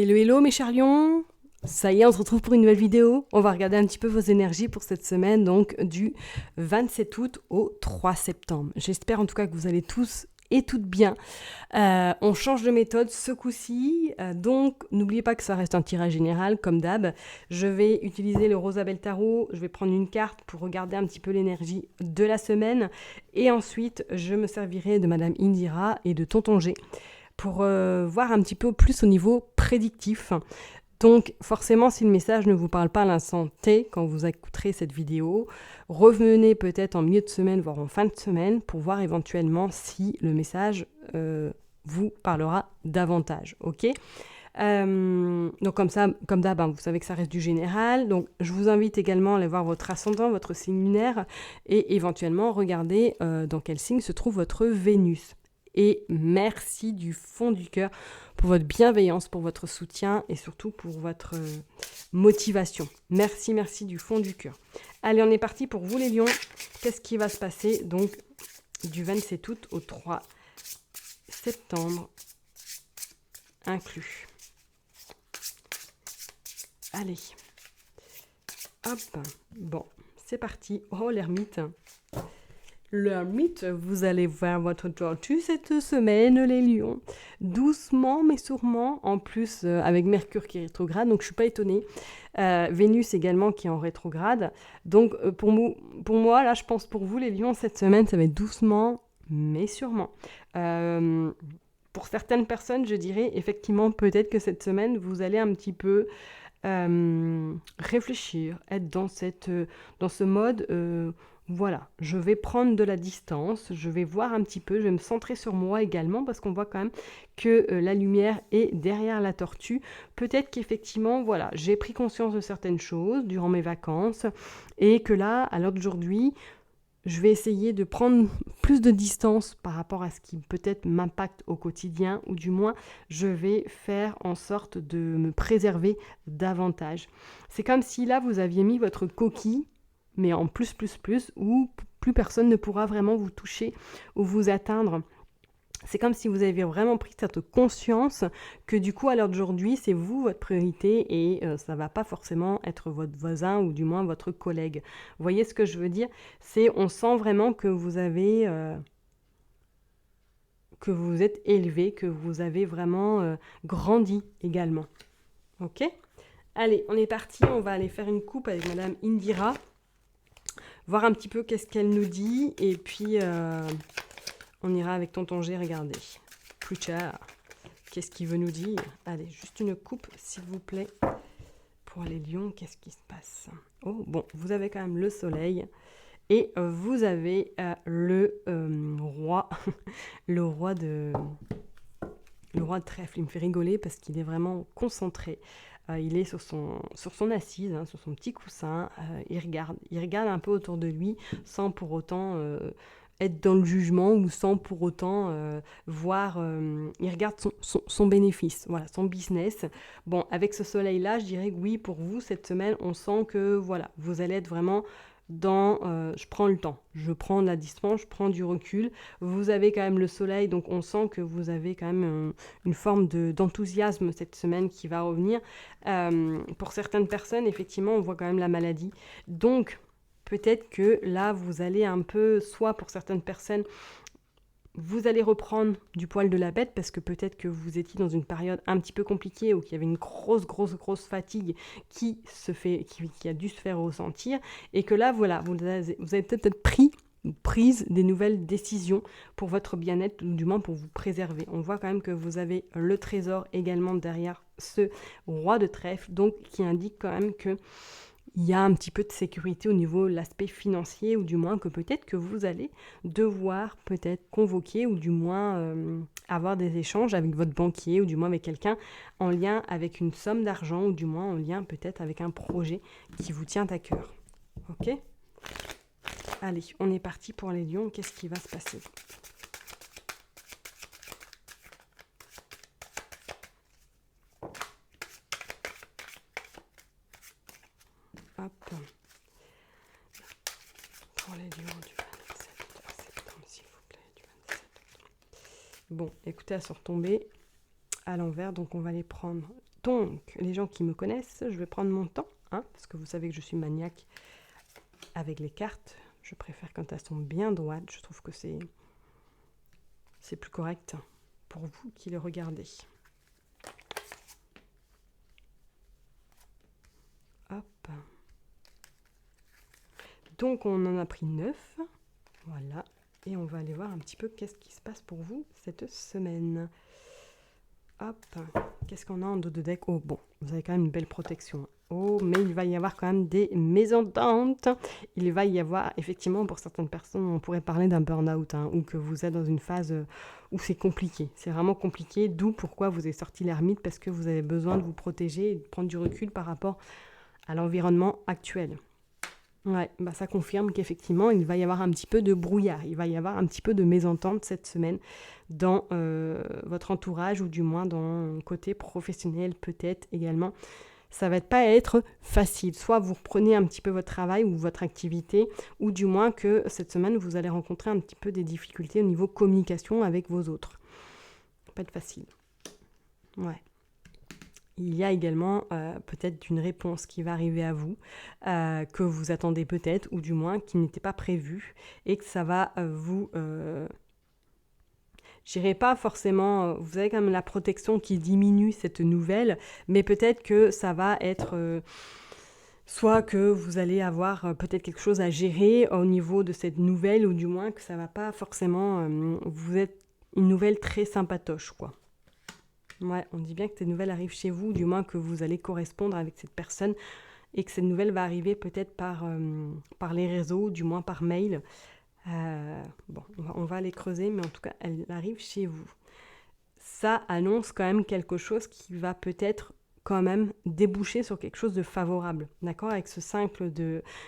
Hello, hello mes chers lions. Ça y est, on se retrouve pour une nouvelle vidéo. On va regarder un petit peu vos énergies pour cette semaine, donc du 27 août au 3 septembre. J'espère en tout cas que vous allez tous et toutes bien. On change de méthode ce coup-ci, donc n'oubliez pas que ça reste un tirage général, comme d'hab. Je vais utiliser le Rosabelle Tarot, je vais prendre une carte pour regarder un petit peu l'énergie de la semaine, et ensuite je me servirai de Madame Indira et de Tonton G pour voir un petit peu plus au niveau prédictif. Donc forcément, si le message ne vous parle pas à l'instant T quand vous écouterez cette vidéo, revenez peut-être en milieu de semaine, voire en fin de semaine, pour voir éventuellement si le message vous parlera davantage. Ok. Donc comme ça, comme d'hab, vous savez que ça reste du général. Donc je vous invite également à aller voir votre ascendant, votre signe lunaire, et éventuellement regarder dans quel signe se trouve votre Vénus. Et merci du fond du cœur pour votre bienveillance, pour votre soutien et surtout pour votre motivation. Merci, merci du fond du cœur. Allez, on est parti pour vous les lions. Qu'est-ce qui va se passer donc du 27 août au 3 septembre inclus. Allez, hop, bon, c'est parti. Oh, l'ermite. L'ermite, vous allez voir votre tortue cette semaine, les lions. Doucement mais sûrement, en plus avec Mercure qui est rétrograde, donc je ne suis pas étonnée. Vénus également qui est en rétrograde. Donc pour moi, là je pense pour vous les lions, cette semaine ça va être doucement mais sûrement. Pour certaines personnes, je dirais effectivement peut-être que cette semaine, vous allez un petit peu réfléchir, être dans ce mode... Voilà, je vais prendre de la distance, je vais voir un petit peu, je vais me centrer sur moi également parce qu'on voit quand même que la lumière est derrière la tortue. Peut-être qu'effectivement, voilà, j'ai pris conscience de certaines choses durant mes vacances et que là, à l'heure d'aujourd'hui, je vais essayer de prendre plus de distance par rapport à ce qui peut-être m'impacte au quotidien ou du moins, je vais faire en sorte de me préserver davantage. C'est comme si là, vous aviez mis votre coquille mais en plus, où plus personne ne pourra vraiment vous toucher ou vous atteindre. C'est comme si vous aviez vraiment pris cette conscience que du coup, à l'heure d'aujourd'hui, c'est vous votre priorité et ça ne va pas forcément être votre voisin ou du moins votre collègue. Vous voyez ce que je veux dire ? On sent vraiment que vous avez... que vous êtes élevé, que vous avez vraiment grandi également. Ok ? Allez, on est parti, on va aller faire une coupe avec Madame Indira. Voir un petit peu qu'est-ce qu'elle nous dit, et puis on ira avec Tonton G regarder. Plus tard, qu'est-ce qu'il veut nous dire ? Allez, juste une coupe, s'il vous plaît. Pour les lions, qu'est-ce qui se passe ? Oh, bon, vous avez quand même le soleil, et vous avez le roi, le roi de trèfle. Il me fait rigoler parce qu'il est vraiment concentré. Il est sur son assise, sur son petit coussin. Il regarde un peu autour de lui sans pour autant être dans le jugement ou sans pour autant voir... il regarde son bénéfice, voilà, son business. Bon, avec ce soleil-là, je dirais que oui, pour vous, cette semaine, on sent que voilà, vous allez être vraiment dans je prends le temps, je prends de la distance, je prends du recul. Vous avez quand même le soleil, donc on sent que vous avez quand même une forme d'enthousiasme cette semaine qui va revenir. Pour certaines personnes, effectivement, on voit quand même la maladie. Donc, peut-être que là, vous allez un peu, soit pour certaines personnes, vous allez reprendre du poil de la bête parce que peut-être que vous étiez dans une période un petit peu compliquée ou qu'il y avait une grosse fatigue qui a dû se faire ressentir et que là, voilà, vous avez peut-être prise des nouvelles décisions pour votre bien-être ou du moins pour vous préserver. On voit quand même que vous avez le trésor également derrière ce roi de trèfle, donc qui indique quand même que il y a un petit peu de sécurité au niveau de l'aspect financier ou du moins que peut-être que vous allez devoir peut-être convoquer ou du moins avoir des échanges avec votre banquier ou du moins avec quelqu'un en lien avec une somme d'argent ou du moins en lien peut-être avec un projet qui vous tient à cœur. Ok ? Allez, on est parti pour les lions. Qu'est-ce qui va se passer ? Hop. Pour les lions du 27 septembre, s'il vous plaît, du 27. Bon, écoutez, elles sont retombées à l'envers, donc on va les prendre Donc, les gens qui me connaissent, je vais prendre mon temps, hein, parce que vous savez que je suis maniaque avec les cartes. Je préfère quand elles sont bien droites. Je trouve que c'est plus correct pour vous qui les regardez. Hop. Donc, on en a pris 9. Voilà. Et on va aller voir un petit peu qu'est-ce qui se passe pour vous cette semaine. Hop, qu'est-ce qu'on a en dos de deck? Oh, bon, vous avez quand même une belle protection. Oh, mais il va y avoir quand même des mésententes. Il va y avoir, effectivement, pour certaines personnes, on pourrait parler d'un burn-out, hein, ou que vous êtes dans une phase où c'est compliqué. C'est vraiment compliqué, d'où pourquoi vous avez sorti l'ermite, parce que vous avez besoin de vous protéger et de prendre du recul par rapport à l'environnement actuel. Ouais, bah ça confirme qu'effectivement, il va y avoir un petit peu de brouillard, il va y avoir un petit peu de mésentente cette semaine dans votre entourage, ou du moins dans le côté professionnel peut-être également. Ça va pas être facile. Soit vous reprenez un petit peu votre travail ou votre activité, ou du moins que cette semaine, vous allez rencontrer un petit peu des difficultés au niveau communication avec vos autres. Ça va pas être facile. Ouais. Il y a également peut-être une réponse qui va arriver à vous, que vous attendez peut-être, ou du moins qui n'était pas prévue, et que ça va vous... j'irai pas forcément... vous avez quand même la protection qui diminue cette nouvelle, mais peut-être que ça va être... soit que vous allez avoir peut-être quelque chose à gérer au niveau de cette nouvelle, ou du moins que ça va pas forcément... vous êtes une nouvelle très sympatoche, quoi. Ouais, on dit bien que cette nouvelle arrive chez vous, du moins que vous allez correspondre avec cette personne, et que cette nouvelle va arriver peut-être par les réseaux, du moins par mail. Bon, on va aller creuser, mais en tout cas, elle arrive chez vous. Ça annonce quand même quelque chose qui va peut-être quand même déboucher sur quelque chose de favorable. D'accord? Avec ce 5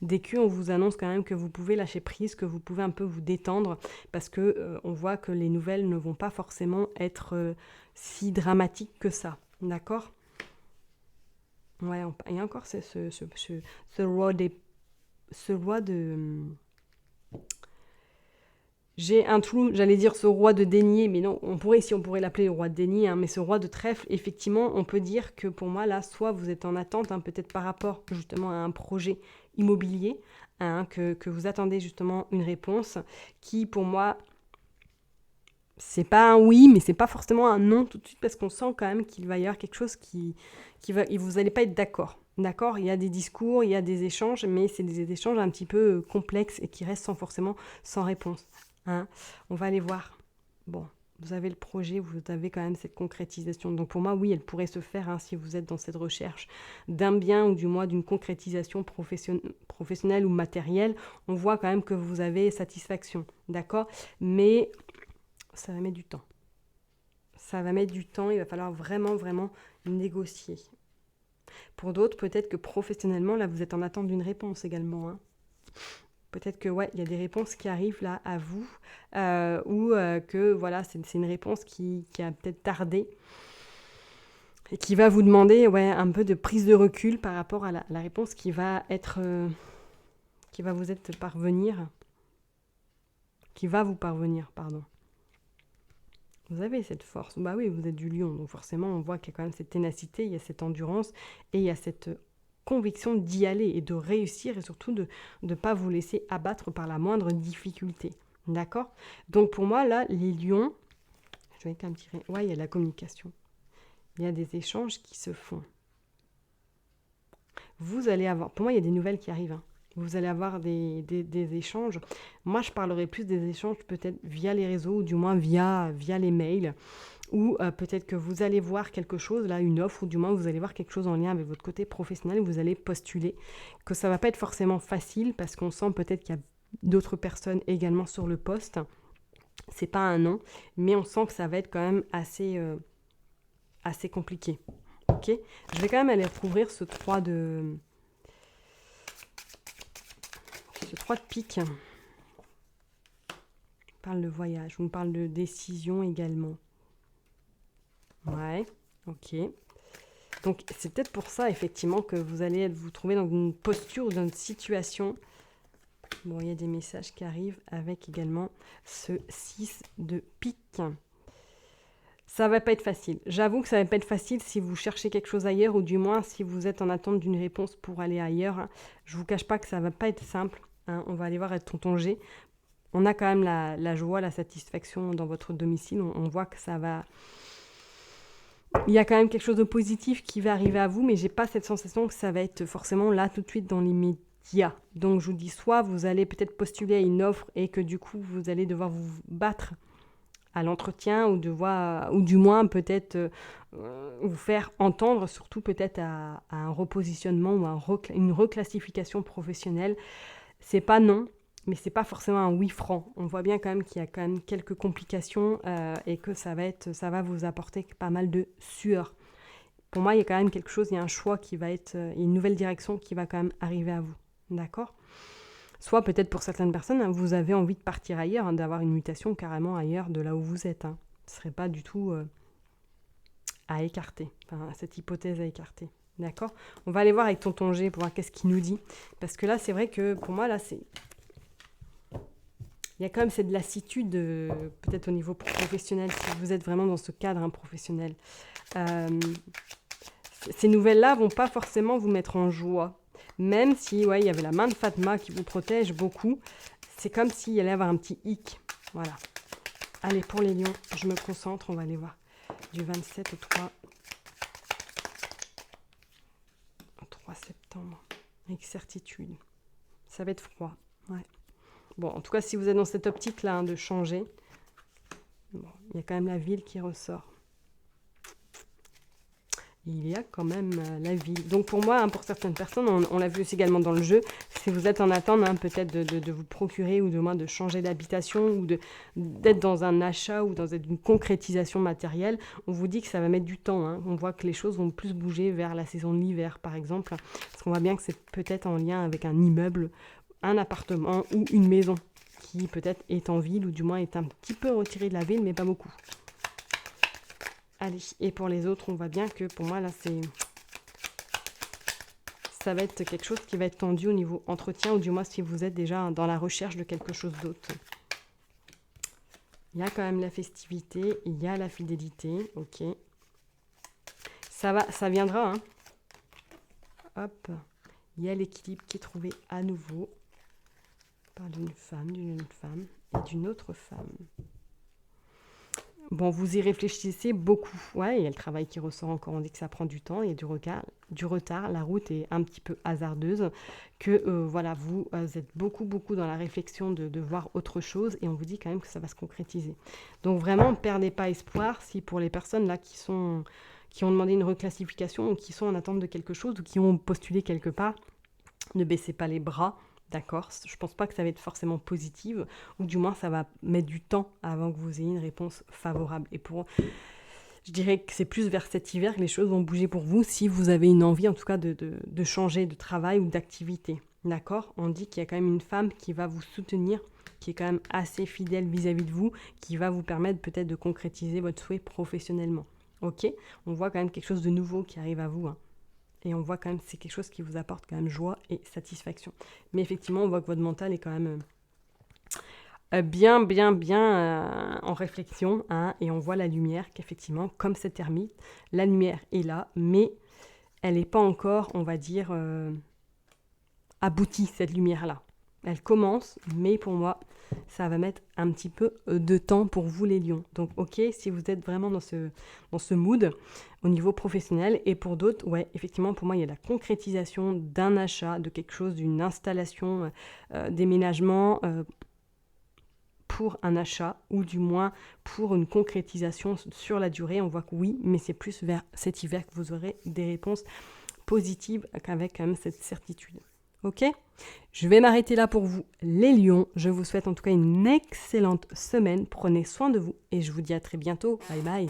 d'écus, on vous annonce quand même que vous pouvez lâcher prise, que vous pouvez un peu vous détendre, parce que on voit que les nouvelles ne vont pas forcément être si dramatiques que ça. D'accord? Ouais, et encore ce roi de... J'ai un trou, j'allais dire ce roi de denier, mais non, on pourrait l'appeler le roi de denier, hein, mais ce roi de trèfle, effectivement, on peut dire que pour moi, là, soit vous êtes en attente, hein, peut-être par rapport justement à un projet immobilier, hein, que vous attendez justement une réponse, qui pour moi, c'est pas un oui, mais c'est pas forcément un non tout de suite, parce qu'on sent quand même qu'il va y avoir quelque chose qui va, et vous n'allez pas être d'accord. D'accord, il y a des discours, il y a des échanges, mais c'est des échanges un petit peu complexes et qui restent sans réponse. Hein, on va aller voir. Bon, vous avez le projet, vous avez quand même cette concrétisation. Donc pour moi, oui, elle pourrait se faire, hein, si vous êtes dans cette recherche d'un bien, ou du moins d'une concrétisation professionnelle ou matérielle. On voit quand même que vous avez satisfaction, d'accord? Mais ça va mettre du temps. Ça va mettre du temps, il va falloir vraiment, vraiment négocier. Pour d'autres, peut-être que professionnellement, là, vous êtes en attente d'une réponse également, hein. Peut-être que ouais, il y a des réponses qui arrivent là à vous, ou que voilà, c'est une réponse qui a peut-être tardé et qui va vous demander ouais, un peu de prise de recul par rapport à la réponse qui va vous être parvenir, qui va vous parvenir, pardon. Vous avez cette force. Bah oui, vous êtes du lion, donc forcément on voit qu'il y a quand même cette ténacité, il y a cette endurance et il y a cette conviction d'y aller et de réussir, et surtout de ne pas vous laisser abattre par la moindre difficulté. D'accord? Donc pour moi, là, les lions, je vais quand même tirer. Ouais, il y a la communication. Il y a des échanges qui se font. Vous allez avoir, pour moi, il y a des nouvelles qui arrivent, hein. Vous allez avoir des échanges. Moi, je parlerai plus des échanges peut-être via les réseaux, ou du moins via les mails, ou peut-être que vous allez voir quelque chose, là, une offre, ou du moins vous allez voir quelque chose en lien avec votre côté professionnel, vous allez postuler, que ça va pas être forcément facile, parce qu'on sent peut-être qu'il y a d'autres personnes également sur le poste. C'est pas un non, mais on sent que ça va être quand même assez compliqué. Ok, je vais quand même aller recouvrir ce 3 de pique. On parle de voyage, on parle de décision également. Ouais, ok. Donc c'est peut-être pour ça effectivement que vous allez vous trouver dans une posture ou dans une situation. Bon, il y a des messages qui arrivent avec également ce 6 de pique. Ça va pas être facile. J'avoue que ça va pas être facile si vous cherchez quelque chose ailleurs ou du moins si vous êtes en attente d'une réponse pour aller ailleurs, hein. Je vous cache pas que ça va pas être simple, hein. On va aller voir avec tonton G. On a quand même la joie, la satisfaction dans votre domicile. On voit que ça va... Il y a quand même quelque chose de positif qui va arriver à vous, mais j'ai pas cette sensation que ça va être forcément là tout de suite dans l'immédiat. Donc je vous dis, soit vous allez peut-être postuler à une offre et que du coup vous allez devoir vous battre à l'entretien ou du moins peut-être vous faire entendre, surtout peut-être à un repositionnement ou une reclassification professionnelle. C'est pas non, mais c'est pas forcément un oui franc. On voit bien quand même qu'il y a quand même quelques complications et que ça va vous apporter pas mal de sueur. Pour moi, il y a quand même quelque chose, il y a un choix qui va être, une nouvelle direction qui va quand même arriver à vous. D'accord ? Soit peut-être pour certaines personnes, hein, vous avez envie de partir ailleurs, hein, d'avoir une mutation carrément ailleurs de là où vous êtes, hein. Ce ne serait pas du tout à écarter, enfin, cette hypothèse à écarter. D'accord ? On va aller voir avec tonton G pour voir qu'est-ce qu'il nous dit. Parce que là, c'est vrai que pour moi, là, c'est... Il y a quand même cette lassitude, peut-être au niveau professionnel, si vous êtes vraiment dans ce cadre, hein, professionnel. Ces nouvelles-là vont pas forcément vous mettre en joie. Même si, ouais, il y avait la main de Fatma qui vous protège beaucoup, c'est comme s'il y allait avoir un petit hic. Voilà. Allez, pour les lions, je me concentre, on va aller voir. Du 27 au 3 septembre, avec certitude. Ça va être froid, ouais. Bon, en tout cas, si vous êtes dans cette optique-là, hein, de changer, bon, il y a quand même la ville qui ressort. Il y a quand même la ville. Donc pour moi, hein, pour certaines personnes, on l'a vu aussi également dans le jeu, si vous êtes en attente, hein, peut-être de vous procurer ou de moins de changer d'habitation ou d'être dans un achat ou dans une concrétisation matérielle, on vous dit que ça va mettre du temps, hein. On voit que les choses vont plus bouger vers la saison de l'hiver, par exemple, parce qu'on voit bien que c'est peut-être en lien avec un immeuble, un appartement ou une maison qui peut-être est en ville ou du moins est un petit peu retirée de la ville, mais pas beaucoup. Allez, et pour les autres, on voit bien que pour moi, là, ça va être quelque chose qui va être tendu au niveau entretien, ou du moins si vous êtes déjà dans la recherche de quelque chose d'autre. Il y a quand même la festivité, il y a la fidélité, ok. Ça viendra, hein. Hop, il y a l'équilibre qui est trouvé à nouveau par d'une jeune femme et d'une autre femme. Bon, vous y réfléchissez beaucoup. Ouais, il y a le travail qui ressort encore. On dit que ça prend du temps, il y a du retard. La route est un petit peu hasardeuse. Voilà, vous êtes beaucoup dans la réflexion de voir autre chose. Et on vous dit quand même que ça va se concrétiser. Donc vraiment, ne perdez pas espoir si pour les personnes là qui ont demandé une reclassification ou qui sont en attente de quelque chose ou qui ont postulé quelque part, ne baissez pas les bras. D'accord, je ne pense pas que ça va être forcément positive, ou du moins ça va mettre du temps avant que vous ayez une réponse favorable. Et je dirais que c'est plus vers cet hiver que les choses vont bouger pour vous, si vous avez une envie en tout cas de changer de travail ou d'activité. D'accord, on dit qu'il y a quand même une femme qui va vous soutenir, qui est quand même assez fidèle vis-à-vis de vous, qui va vous permettre peut-être de concrétiser votre souhait professionnellement. Ok, on voit quand même quelque chose de nouveau qui arrive à vous, hein. Et on voit quand même que c'est quelque chose qui vous apporte quand même joie et satisfaction. Mais effectivement, on voit que votre mental est quand même bien en réflexion, hein, et on voit la lumière qu'effectivement, comme cette ermite, la lumière est là, mais elle n'est pas encore, on va dire, aboutie, cette lumière-là. Elle commence, mais pour moi, ça va mettre un petit peu de temps pour vous les lions. Donc ok, si vous êtes vraiment dans ce mood au niveau professionnel, et pour d'autres, ouais, effectivement, pour moi, il y a la concrétisation d'un achat, de quelque chose, d'une installation, déménagement pour un achat, ou du moins pour une concrétisation sur la durée. On voit que oui, mais c'est plus vers cet hiver que vous aurez des réponses positives avec quand même cette certitude. Ok ? Je vais m'arrêter là pour vous, les lions. Je vous souhaite en tout cas une excellente semaine. Prenez soin de vous et je vous dis à très bientôt. Bye bye.